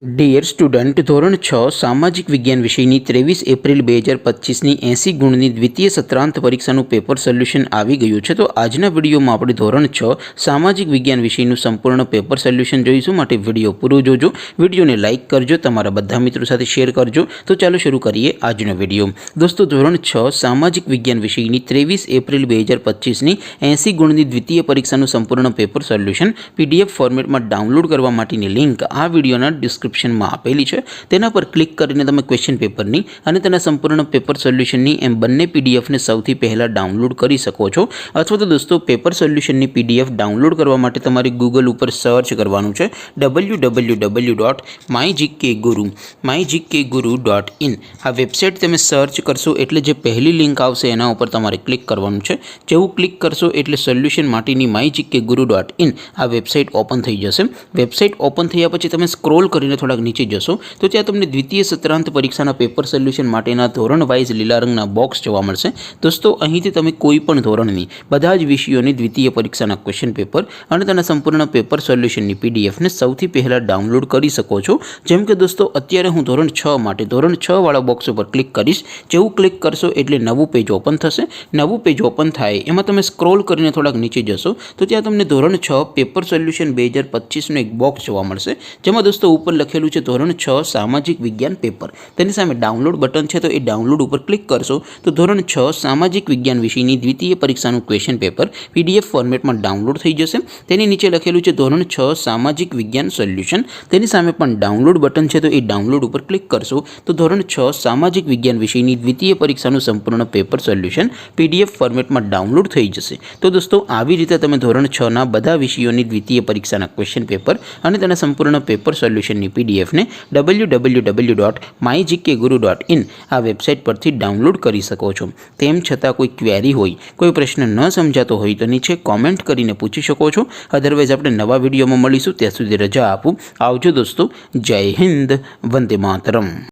Dear student, ધોરણ 6 સામાજિક વિજ્ઞાન વિષયની 23 એપ્રિલ 2025ની 80 ગુણની દ્વિતીય સત્રાંત પરીક્ષાનું પેપર સોલ્યુશન આવી ગયું છે। તો આજના વિડીયોમાં આપણે ધોરણ 6 સામાજિક વિજ્ઞાન વિષયનું સંપૂર્ણ પેપર સોલ્યુશન જોઈશું। માટે વિડીયો પૂરો જોજો, વિડીયોને લાઇક કરજો, તમારા બધા મિત્રો સાથે શેર કરજો। તો ચાલો શરૂ કરીએ આજનો વિડીયો। દોસ્તો, ધોરણ 6 સામાજિક વિજ્ઞાન વિષયની 23 એપ્રિલ 2025ની 80 ગુણની દ્વિતીય પરીક્ષાનું સંપૂર્ણ પેપર સોલ્યુશન PDF ફોર્મેટમાં ડાઉનલોડ કરવા માટેની લિંક આ વિડીયોના ડિસ્ક્રિપ્શનમાં આપેલી છે। તેના પર ક્લિક કરીને તમે ક્વેશ્ચન પેપરની અને તેના સંપૂર્ણ પેપર સોલ્યુશનની એમ બંને પીડીએફને સૌથી પહેલાં ડાઉનલોડ કરી શકો છો। અથવા તો દોસ્તો, પેપર સોલ્યુશનની પીડીએફ ડાઉનલોડ કરવા માટે તમારે ગૂગલ ઉપર સર્ચ કરવાનું છે www.mygkguru.in। આ વેબસાઇટ તમે સર્ચ કરશો એટલે જે પહેલી લિંક આવશે એના ઉપર તમારે ક્લિક કરવાનું છે। જેવું ક્લિક કરશો એટલે સોલ્યુશન માટેની mygkguru.in આ વેબસાઇટ ઓપન થઈ જશે। વેબસાઇટ ઓપન થયા પછી તમે સ્ક્રોલ કરીને થોડાક નીચે જશો તો ત્યાં તમને દ્વિતીય સત્રાંત પરીક્ષાના પેપર સોલ્યુશન માટેના ધોરણ વાઇઝ લીલા રંગના બોક્સ જોવા મળશે। દોસ્તો, અહીંથી તમે કોઈ પણ ધોરણની બધા જ વિષયોની દ્વિતીય પરીક્ષાના ક્વેશ્ચન પેપર અને તેના સંપૂર્ણ પેપર સોલ્યુશનની પીડીએફને સૌથી પહેલાં ડાઉનલોડ કરી શકો છો। જેમ કે દોસ્તો, અત્યારે હું ધોરણ 6 માટે ધોરણ 6 વાળા બોક્સ ઉપર ક્લિક કરીશ। જેવું ક્લિક કરશો એટલે નવું પેજ ઓપન થશે। નવું પેજ ઓપન થાય એમાં તમે સ્ક્રોલ કરીને થોડાક નીચે જશો તો ત્યાં તમને ધોરણ 6 પેપર સોલ્યુશન 2025નું એક બોક્સ જોવા મળશે। જેમાં દોસ્તો ઉપર લખેલું છે ધોરણ 6 સામાજિક વિજ્ઞાન પેપર। તેની સામે ડાઉનલોડ બટન છે, તો એ ડાઉનલોડ ઉપર ક્લિક કરશો તો ધોરણ 6 સામાજિક વિજ્ઞાન વિષયની દ્વિતીય પરીક્ષાનું ક્વેશ્ચન પેપર PDF ફોર્મેટમાં ડાઉનલોડ થઈ જશે। તેની નીચે લખેલું છે ધોરણ 6 સામાજિક વિજ્ઞાન સોલ્યુશન। તેની સામે પણ ડાઉનલોડ બટન છે, તો એ ડાઉનલોડ ઉપર ક્લિક કરશો તો ધોરણ 6 સામાજિક વિજ્ઞાન વિષયની દ્વિતીય પરીક્ષાનું સંપૂર્ણ પેપર સોલ્યુશન PDF ફોર્મેટમાં ડાઉનલોડ થઈ જશે। તો દોસ્તો, આવી રીતે તમે ધોરણ 6ના બધા વિષયોની દ્વિતીય પરીક્ષાના ક્વેશ્ચન પેપર અને તેના સંપૂર્ણ પેપર સોલ્યુશનની પીડીએફને www.mygkguru.in આ વેબસાઇટ પરથી ડાઉનલોડ કરી શકો છો। તેમ છતાં કોઈ ક્વેરી હોય, કોઈ પ્રશ્ન ન સમજાતો હોય તો નીચે કોમેન્ટ કરીને પૂછી શકો છો। અધરવાઇઝ આપણે નવા વિડીયોમાં મળીશું, ત્યાં સુધી રજા આપું। આવજો દોસ્તો, જય હિન્દ, વંદે માતરમ।